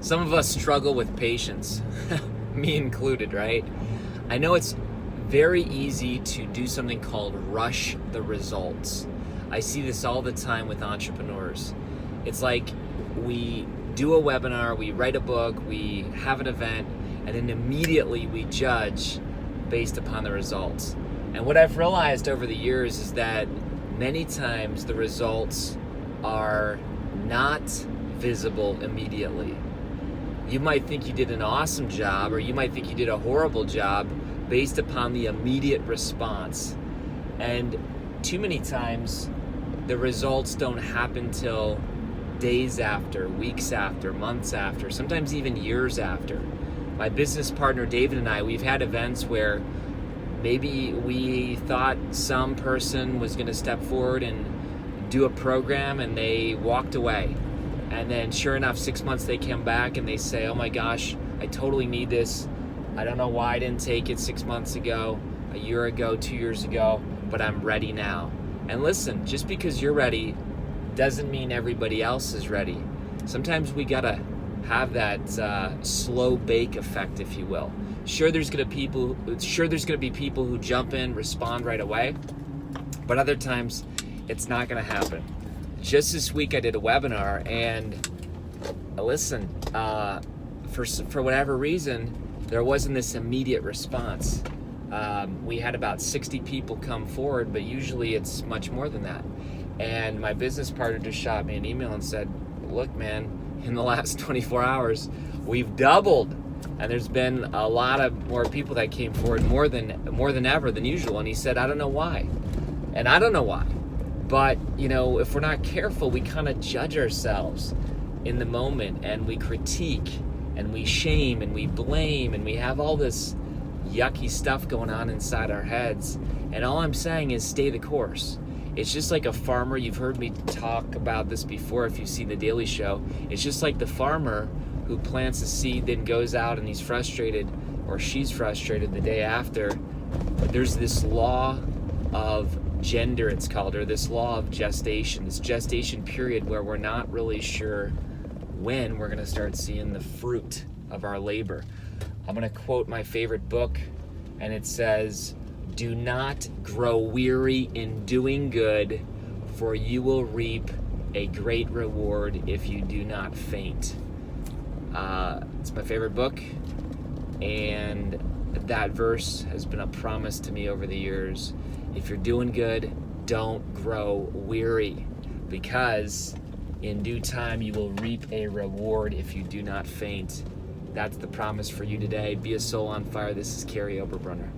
Some of us struggle with patience, me included, right? I know it's very easy to do something called rush the results. I see this all the time with entrepreneurs. It's like we do a webinar, we write a book, we have an event, and then immediately we judge based upon the results. And what I've realized over the years is that many times the results are not visible immediately. You might think you did an awesome job, or you might think you did a horrible job based upon the immediate response. And too many times the results don't happen till days after, weeks after, months after, sometimes even years after. My business partner David and I, we've had events where maybe we thought some person was going to step forward and do a program and they walked away. And then sure enough, 6 months they come back and they say, oh my gosh, I totally need this. I don't know why I didn't take it 6 months ago, a year ago, 2 years ago, but I'm ready now. And listen, just because you're ready doesn't mean everybody else is ready. Sometimes we gotta have that slow bake effect, if you will. Sure, there's gonna be people who jump in, respond right away, but other times it's not gonna happen. Just this week I did a webinar, and listen, for whatever reason, there wasn't this immediate response. We had about 60 people come forward, but usually it's much more than that. And my business partner just shot me an email and said, look man, in the last 24 hours, we've doubled. And there's been a lot of more people that came forward, more than ever than usual. And he said, I don't know why. And I don't know why. But, you know, if we're not careful, we kind of judge ourselves in the moment, and we critique, and we shame, and we blame, and we have all this yucky stuff going on inside our heads. And all I'm saying is stay the course. It's just like a farmer. You've heard me talk about this before if you've seen The Daily Show. It's just like the farmer who plants a seed, then goes out and he's frustrated, or she's frustrated the day after. There's this law of gender, it's called, or this law of gestation, this gestation period where we're not really sure when we're going to start seeing the fruit of our labor. I'm going to quote my favorite book, and it says, do not grow weary in doing good, for you will reap a great reward if you do not faint. It's my favorite book, and that verse has been a promise to me over the years. If you're doing good, don't grow weary, because in due time you will reap a reward if you do not faint. That's the promise for you today. Be a soul on fire. This is Kary Oberbrunner.